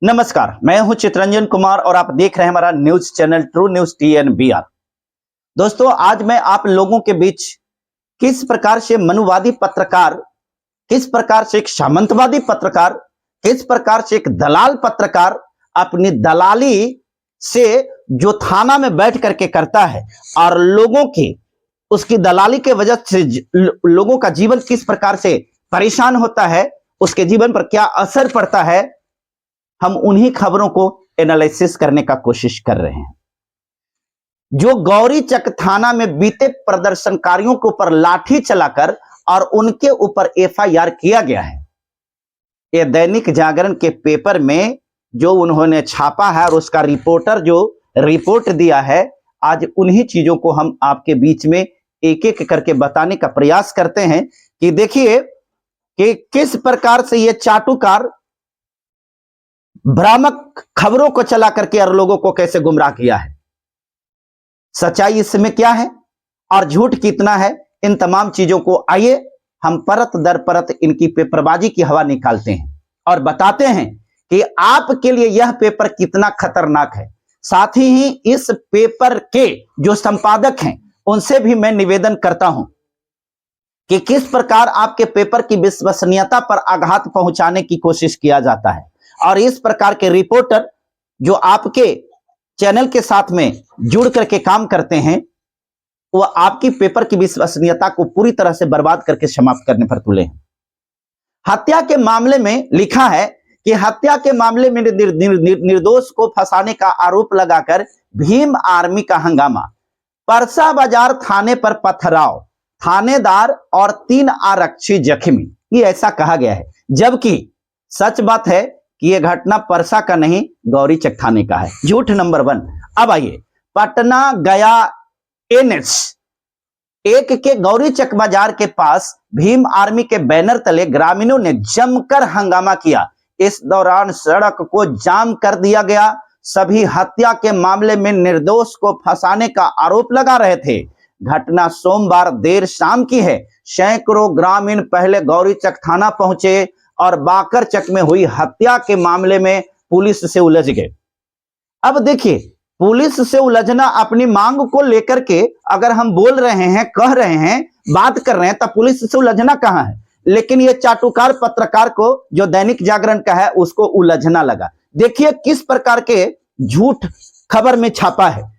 नमस्कार, मैं हूं चितरंजन कुमार और आप देख रहे हैं हमारा news channel true news TNBR। दोस्तों, आज मैं आप लोगों के बीच किस प्रकार से मनुवादी पत्रकार, किस प्रकार से एक सामंतवादी पत्रकार, किस प्रकार से एक दलाल पत्रकार अपनी दलाली से जो थाना में बैठ करके करता है और लोगों की उसकी दलाली के वजह से लोगों का जीवन किस प्रकार से परेशान होता है, उसके जीवन पर क्या असर पड़ता है, हम उन्हीं खबरों को एनालिसिस करने का कोशिश कर रहे हैं। जो गौरीचक थाना में बीते प्रदर्शनकारियों के ऊपर लाठी चलाकर और उनके ऊपर FIR किया गया है, ये दैनिक जागरण के पेपर में जो उन्होंने छापा है और उसका रिपोर्टर जो रिपोर्ट दिया है, आज उन्हीं चीजों को हम आपके बीच में एक एक करके बताने का प्रयास करते हैं कि देखिए कि किस प्रकार से ये चाटुकार भ्रामक खबरों को चला करके और लोगों को कैसे गुमराह किया है, सच्चाई इसमें क्या है और झूठ कितना है, इन तमाम चीजों को आइए हम परत दर परत इनकी पेपरबाजी की हवा निकालते हैं और बताते हैं कि आपके लिए यह पेपर कितना खतरनाक है। साथ ही इस पेपर के जो संपादक हैं उनसे भी मैं निवेदन करता हूं कि किस प्रकार आपके पेपर की विश्वसनीयता पर आघात पहुंचाने की कोशिश किया जाता है और इस प्रकार के रिपोर्टर जो आपके चैनल के साथ में जुड़ करके काम करते हैं, वो आपकी पेपर की विश्वसनीयता को पूरी तरह से बर्बाद करके समाप्त करने पर तुले हैं। हत्या के मामले में लिखा है कि हत्या के मामले में निर्दोष को फंसाने का आरोप लगाकर भीम आर्मी का हंगामा, परसा बाजार थाने पर पथराव, थानेदार और 3 आरक्षी जख्मी, ये ऐसा कहा गया है। जबकि सच बात है कि यह घटना परसा का नहीं गौरीचक थाने का है। झूठ नंबर 1। अब आइए, पटना गया NH1 के गौरीचक बाजार के पास भीम आर्मी के बैनर तले ग्रामीणों ने जमकर हंगामा किया। इस दौरान सड़क को जाम कर दिया गया। सभी हत्या के मामले में निर्दोष को फंसाने का आरोप लगा रहे थे। घटना सोमवार देर शाम की है। सैकड़ों ग्रामीण पहले गौरीचक थाना पहुंचे और बाकरचक में हुई हत्या के मामले में पुलिस से उलझ गए। अब देखिए, पुलिस से उलझना अपनी मांग को लेकर के अगर हम बोल रहे हैं, कह रहे हैं, बात कर रहे हैं, तब पुलिस से उलझना कहां है। लेकिन ये चाटुकार पत्रकार को जो दैनिक जागरण का है उसको उलझना लगा। देखिए किस प्रकार के झूठ खबर में छापा है।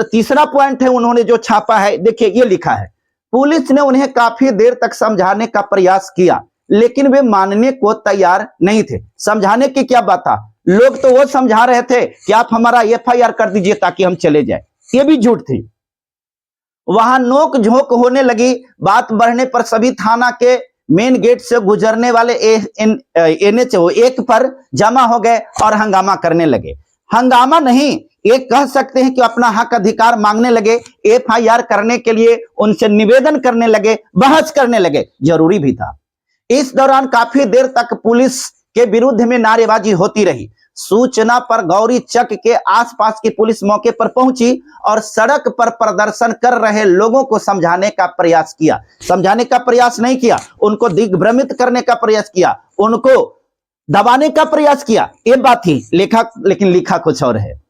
तीसरा पॉइंट है उन्होंने जो छापा है, देखिए ये लिखा है, पुलिस ने उन्हें काफी देर तक समझाने का प्रयास किया लेकिन वे मानने को तैयार नहीं थे। समझाने की क्या बात था, लोग तो वो समझा रहे थे कि आप हमारा FIR कर दीजिए ताकि हम चले जाए, ये भी झूठ थी। वहां नोक झोंक होने लगी। बात बढ़ने पर सभी थाना के मेन गेट से गुजरने वाले NH1 पर जमा हो गए और हंगामा करने लगे। हंगामा नहीं, ये कह सकते हैं कि अपना हक अधिकार मांगने लगे, FIR करने के लिए उनसे निवेदन करने लगे, बहस करने लगे। जरूरी भी था। इस दौरान काफी देर तक पुलिस के विरुद्ध में नारेबाजी होती रही। सूचना पर गौरीचक के आसपास की पुलिस मौके पर पहुंची और सड़क पर प्रदर्शन कर रहे लोगों को समझाने का प्रयास किया। समझाने का प्रयास नहीं किया, उनको दिग्भ्रमित करने का प्रयास किया, उनको दबाने का प्रयास किया, ये बात ही लिखा, लेकिन लिखा कुछ और है।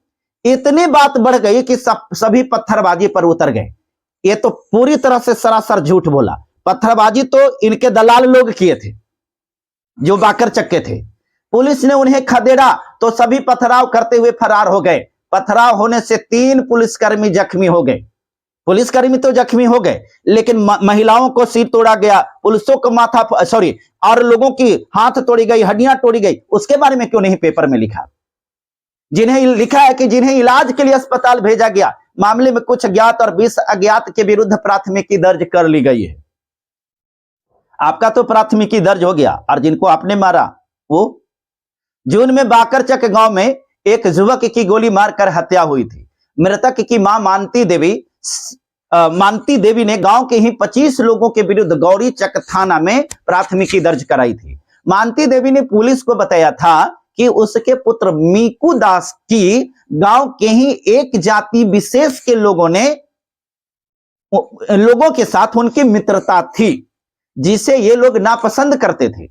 इतनी बात बढ़ गई कि सभी पत्थरबाजी पर उतर गए। ये तो पूरी तरह से सरासर झूठ बोला। पत्थरबाजी तो इनके दलाल लोग किए थे जो बाकरचक के थे। पुलिस ने उन्हें खदेड़ा तो सभी पथराव करते हुए फरार हो गए। पथराव होने से 3 पुलिसकर्मी जख्मी हो गए। पुलिसकर्मी तो जख्मी हो गए, लेकिन महिलाओं को सिर तोड़ा गया, पुलिसों को माथा और लोगों की हाथ तोड़ी गई, हड्डियां तोड़ी गई। उसके बारे में क्यों नहीं पेपर में लिखा? जिन्हें लिखा है कि जिन्हें इलाज के लिए अस्पताल भेजा गया। मामले में कुछ ज्ञात और 20 अज्ञात के विरुद्ध प्राथमिकी दर्ज कर ली गई है। आपका तो प्राथमिकी दर्ज हो गया, और जिनको आपने मारा वो जून में बाकरचक गांव में एक युवक की गोली मारकर हत्या हुई थी। मृतक की मां मानती देवी ने गांव के ही 25 लोगों के विरुद्ध गौरीचक थाना में प्राथमिकी दर्ज कराई थी। मानती देवी ने पुलिस को बताया था कि उसके पुत्र मीकू दास की गांव के ही एक जाति विशेष के लोगों के साथ उनकी मित्रता थी, जिसे ये लोग नापसंद करते थे।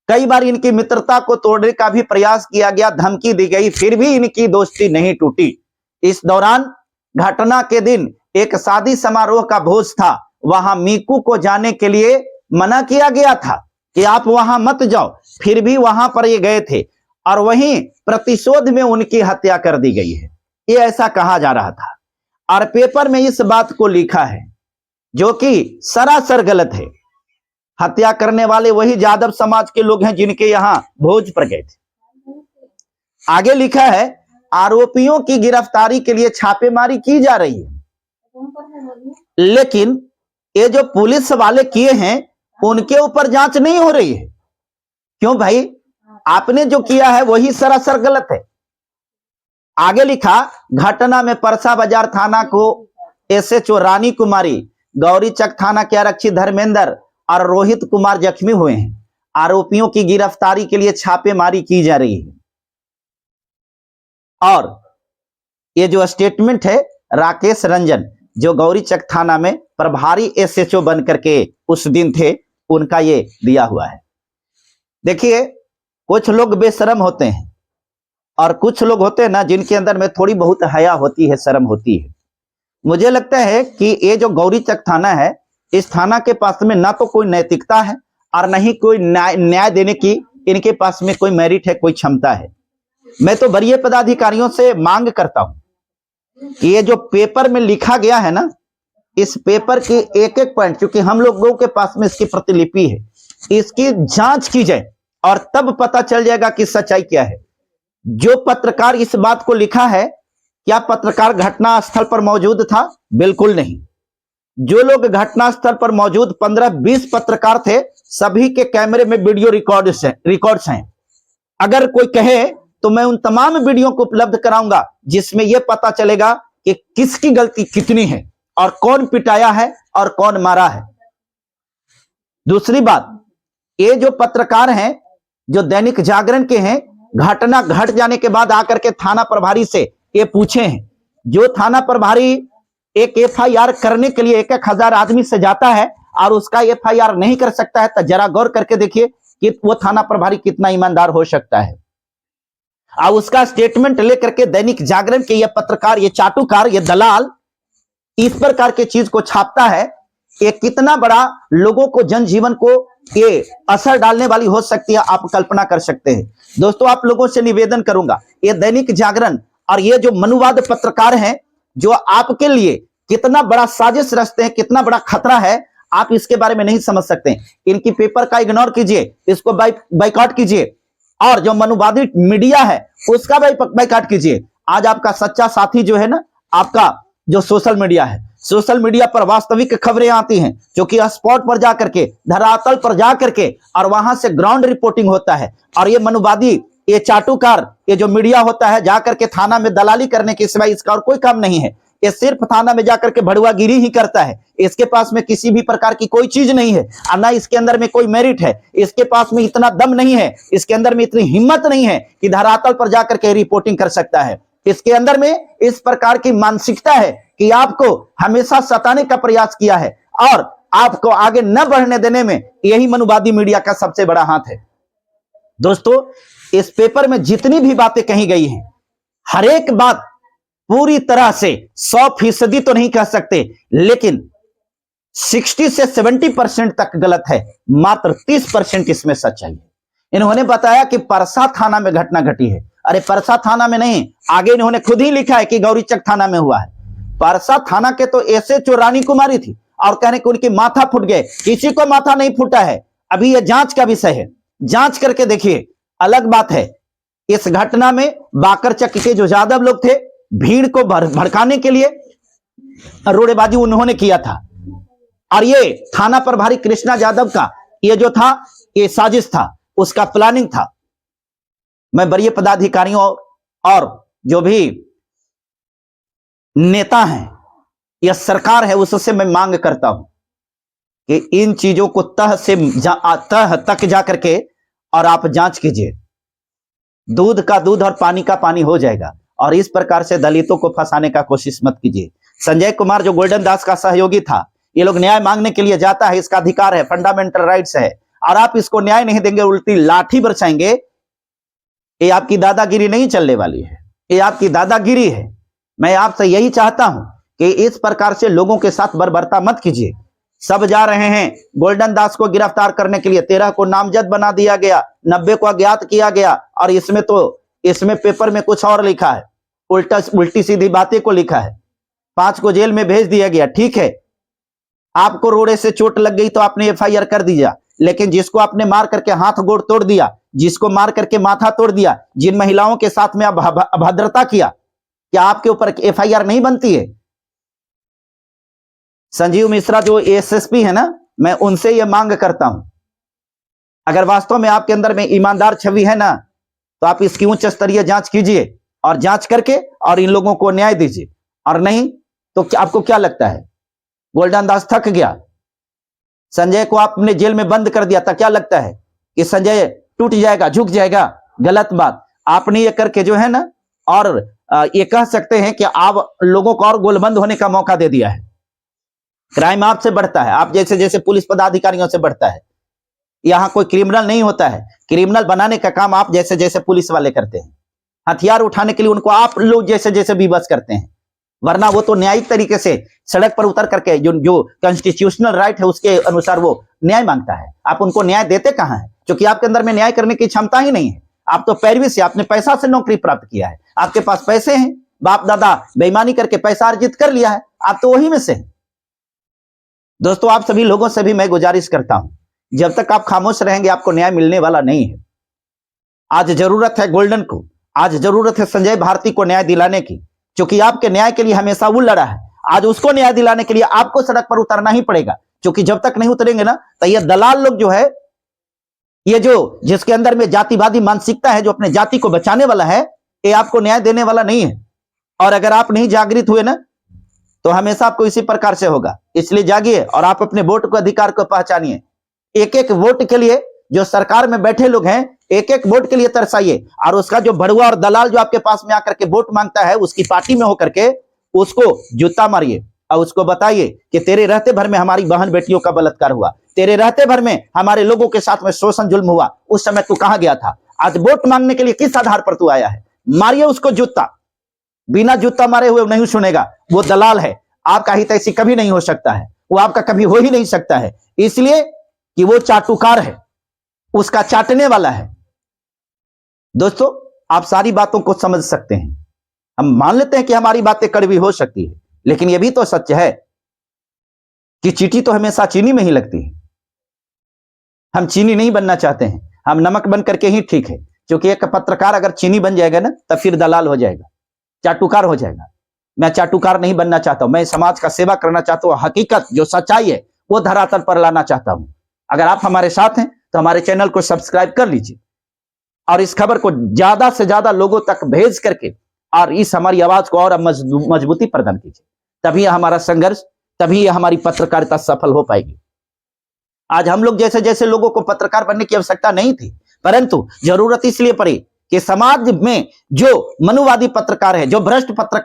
कई बार इनकी मित्रता को तोड़ने का भी प्रयास किया गया, धमकी दी गई, फिर भी इनकी दोस्ती नहीं टूटी। इस दौरान घटना के दिन एक शादी समारोह का भोज था, वहां मीकू को जाने के लिए मना किया गया था कि आप वहां मत जाओ, फिर भी वहां पर ये गए थे और वहीं प्रतिशोध में उनकी हत्या कर दी गई है, ये ऐसा कहा जा रहा था। और पेपर में इस बात को लिखा है जो कि सरासर गलत है। हत्या करने वाले वही यादव समाज के लोग हैं जिनके यहां भोज पर गए थे। आगे लिखा है आरोपियों की गिरफ्तारी के लिए छापेमारी की जा रही है, लेकिन ये जो पुलिस वाले किए हैं उनके ऊपर जांच नहीं हो रही है। क्यों भाई, आपने जो किया है वही सरासर गलत है। आगे लिखा घटना में परसा बाजार थाना को एसएचओ रानी कुमारी, गौरीचक थाना के आरक्षी धर्मेंद्र और रोहित कुमार जख्मी हुए हैं। आरोपियों की गिरफ्तारी के लिए छापेमारी की जा रही है। और ये जो स्टेटमेंट है राकेश रंजन जो गौरीचक थाना में प्रभारी एसएचओ बन करके उस दिन थे, उनका ये दिया हुआ है। देखिए कुछ लोग बेशरम होते हैं और कुछ लोग होते हैं ना जिनके अंदर में थोड़ी बहुत हया होती है, शर्म होती है। मुझे लगता है कि ये जो गौरीचक थाना है, इस थाना के पास में ना तो कोई नैतिकता है और न ही कोई न्याय देने की इनके पास में कोई मेरिट है, कोई क्षमता है। मैं तो वरीय पदाधिकारियों से मांग करता हूं कि ये जो पेपर में लिखा गया है ना, इस पेपर के एक एक पॉइंट, क्योंकि हम लोगों के पास में इसकी प्रतिलिपि है, इसकी जांच की जाए और तब पता चल जाएगा कि सच्चाई क्या है। जो पत्रकार इस बात को लिखा है, क्या पत्रकार घटना स्थल पर मौजूद था? बिल्कुल नहीं। जो लोग घटनास्थल पर मौजूद 15-20 पत्रकार थे, सभी के कैमरे में वीडियो रिकॉर्ड्स हैं। अगर कोई कहे तो मैं उन तमाम वीडियो को उपलब्ध कराऊंगा जिसमें यह पता चलेगा कि किसकी गलती कितनी है और कौन पिटाया है और कौन मारा है। दूसरी बात, ये जो पत्रकार हैं जो दैनिक जागरण के हैं, घटना घट जाने के बाद आकर के थाना प्रभारी से ये पूछे हैं। जो थाना प्रभारी एक एफआईआर करने के लिए 1-1 हजार आदमी से जाता है और उसका एफआईआर नहीं कर सकता है, तो जरा गौर करके देखिए कि वो थाना प्रभारी कितना ईमानदार हो सकता है। और उसका स्टेटमेंट लेकर के दैनिक जागरण के ये पत्रकार, ये चाटुकार, ये दलाल इस प्रकार के चीज को छापता है, ये कितना बड़ा लोगों को, जनजीवन को ये असर डालने वाली हो सकती है, आप कल्पना कर सकते हैं। दोस्तों, आप लोगों से निवेदन करूंगा, ये दैनिक जागरण और ये जो मनुवाद पत्रकार हैं जो आपके लिए कितना बड़ा साजिश रचते हैं, कितना बड़ा खतरा है, आप इसके बारे में नहीं समझ सकते। इनकी पेपर का इग्नोर कीजिए, इसको बाइकआउट कीजिए और जो मनुवादी मीडिया है उसका बाइकआउट कीजिए। आज आपका सच्चा साथी जो है ना, आपका जो सोशल मीडिया है, सोशल मीडिया पर वास्तविक खबरें आती हैं जो कि स्पॉट पर जाकर के, धरातल पर जाकर के और वहां से ग्राउंड रिपोर्टिंग होता है। और ये मनुवादी, ये चाटुकार, ये जो मीडिया होता है, जाकर के थाना में दलाली करने के सिवाय इसका और कोई काम नहीं है। ये सिर्फ थाना में जाकर के भड़ुआगिरी ही करता है। इसके पास में किसी भी प्रकार की कोई चीज नहीं है और ना इसके अंदर में कोई मेरिट है। इसके पास में इतना दम नहीं है, इसके अंदर में इतनी हिम्मत नहीं है कि धरातल पर जाकर के रिपोर्टिंग कर सकता है। इसके अंदर में इस प्रकार की मानसिकता है कि आपको हमेशा सताने का प्रयास किया है और आपको आगे न बढ़ने देने में यही मनुवादी मीडिया का सबसे बड़ा हाथ है। दोस्तों, इस पेपर में जितनी भी बातें कही गई हैं, हर एक बात पूरी तरह से 100% तो नहीं कह सकते, लेकिन 60 से 70% तक गलत है, मात्र 30% इसमें सच्चाई है। इन्होंने बताया कि परसा थाना में घटना घटी है। अरे परसा थाना में नहीं, आगे इन्होंने खुद ही लिखा है कि गौरीचक थाना में हुआ है। परसा थाना के तो एसएचओ रानी कुमारी थी और कहने कि उनकी माथा फूट गए। किसी को माथा नहीं फूटा है, अभी यह जांच का विषय है, जांच करके देखिए। अलग बात है, इस घटना में बाकरचक के जो यादव लोग थे, भीड़ को भड़काने के लिए रोड़ेबाजी उन्होंने किया था और ये थाना प्रभारी कृष्णा यादव का ये जो था, ये साजिश था, उसका प्लानिंग था। मैं वरीय पदाधिकारियों और जो भी नेता हैं या सरकार है उससे मैं मांग करता हूं कि इन चीजों को तह तक जाकर के और आप जांच कीजिए। दूध का दूध और पानी का पानी हो जाएगा और इस प्रकार से दलितों को फंसाने का कोशिश मत कीजिए। संजय कुमार जो गोल्डन दास का सहयोगी था, ये लोग न्याय मांगने के लिए जाता है, इसका अधिकार है, फंडामेंटल राइट्स है। और आप इसको न्याय नहीं देंगे, उल्टी लाठी बरसाएंगे, ये आपकी दादागिरी नहीं चलने वाली है, ये आपकी दादागिरी है। मैं आपसे यही चाहता हूं कि इस प्रकार से लोगों के साथ बर्बरता मत कीजिए। सब जा रहे हैं गोल्डन दास को गिरफ्तार करने के लिए, 13 को नामजद बना दिया गया, 90 को अज्ञात किया गया, और इसमें पेपर में कुछ और लिखा है, उल्टी सीधी बातें को लिखा है। 5 को जेल में भेज दिया गया। ठीक है, आपको रोड़े से चोट लग गई तो आपने FIR कर दिया, लेकिन जिसको आपने मार करके हाथ गोड़ तोड़ दिया, जिसको मार करके माथा तोड़ दिया, जिन महिलाओं के साथ में अभद्रता किया, क्या आपके ऊपर FIR नहीं बनती है? संजीव मिश्रा जो SSP है ना, मैं उनसे यह मांग करता हूं, अगर वास्तव में आपके अंदर में ईमानदार छवि है ना, तो आप इसकी उच्च स्तरीय जांच कीजिए, और जांच करके और इन लोगों को न्याय दीजिए। और नहीं तो आपको क्या लगता है, गोल्डन दास थक गया, संजय को आपने जेल में बंद कर दिया था, क्या लगता है कि संजय टूट जाएगा, झुक जाएगा? गलत बात। आपने ये करके जो है ना, और ये कह सकते हैं कि आप लोगों को और गोलबंद होने का मौका दे दिया है। क्राइम आपसे बढ़ता है, आप जैसे जैसे पुलिस पदाधिकारियों से बढ़ता है। यहां कोई क्रिमिनल नहीं होता है, क्रिमिनल बनाने का काम आप जैसे जैसे पुलिस वाले करते हैं। हथियार उठाने के लिए उनको आप लोग जैसे जैसे विवश करते हैं, वरना वो तो न्यायिक तरीके से सड़क पर उतर करके जो कॉन्स्टिट्यूशनल राइट है उसके अनुसार वो न्याय मांगता है। आप उनको न्याय देते कहां हैं? क्योंकि आपके अंदर में न्याय करने की क्षमता ही नहीं है। आप तो पैरवी से, आपने पैसा से नौकरी प्राप्त किया है, आपके पास पैसे हैं, बाप दादा बेईमानी करके पैसा अर्जित कर लिया है, आप तो वही में से हैं। दोस्तों, आप सभी लोगों से भी मैं गुजारिश करता हूं, जब तक आप खामोश रहेंगे आपको न्याय मिलने वाला नहीं है। आज जरूरत है गोल्डन को, आज जरूरत है संजय भारती को न्याय दिलाने की, क्योंकि आपके न्याय के लिए हमेशा वो लड़ा है। आज उसको न्याय दिलाने के लिए आपको सड़क पर उतरना ही पड़ेगा, क्योंकि जब तक नहीं उतरेंगे ना, तो ये दलाल लोग जो है, ये जो जिसके अंदर में जातिवादी मानसिकता है, जो अपने जाति को बचाने वाला है, ये आपको न्याय देने वाला नहीं है। और अगर आप नहीं जागृत हुए ना, तो हमेशा आपको इसी प्रकार से होगा। इसलिए जागिए और आप अपने वोट को, अधिकार को पहचानिए। एक एक वोट के लिए जो सरकार में बैठे लोग हैं, एक एक वोट के लिए तरसाइए, और उसका जो भड़ुआ और दलाल जो आपके पास में आकर के वोट मांगता है, उसकी पार्टी में होकर के उसको जूता मारिए और उसको बताइए कि तेरे रहते भर में हमारी बहन बेटियों का बलात्कार हुआ, तेरे रहते भर में हमारे लोगों के साथ में शोषण जुल्म हुआ, उस समय तू कहां गया था? आज वोट मांगने के लिए किस आधार पर तू आया है? मारिए उसको जूता। बिना जूता मारे हुए नहीं सुनेगा, वो दलाल है। आपका हित ऐसी कभी नहीं हो सकता है, वो आपका कभी हो ही नहीं सकता है, इसलिए कि वो चाटुकार है, उसका चाटने वाला है। दोस्तों, आप सारी बातों को समझ सकते हैं। हम मान लेते हैं कि हमारी बातें कड़वी हो सकती है, लेकिन यह भी तो सच है कि चींटी तो हमेशा चीनी में ही लगती है। हम चीनी नहीं बनना चाहते हैं, हम नमक बन करके ही ठीक है, क्योंकि एक पत्रकार अगर चीनी बन जाएगा ना, तब फिर दलाल हो जाएगा, चाटुकार हो जाएगा। मैं चाटुकार नहीं बनना चाहता हूं, मैं समाज का सेवा करना चाहता हूं, हकीकत जो सच्चाई है वो धरातल पर लाना चाहता हूं। अगर आप हमारे साथ हैं तो हमारे चैनल को सब्सक्राइब कर लीजिए और इस खबर को ज्यादा से ज्यादा लोगों तक भेज करके और इस हमारी आवाज को और मजबूती प्रदान कीजिए। तभी हमारा संघर्ष, तभी हमारी पत्रकारिता सफल हो पाएगी। आज हम लोग जैसे जैसे लोगों को पत्रकार बनने की आवश्यकता नहीं थी, परंतु जरूरत इसलिए पड़ी कि समाज में जो मनुवादी पत्रकार है, जो भ्रष्ट पत्रकार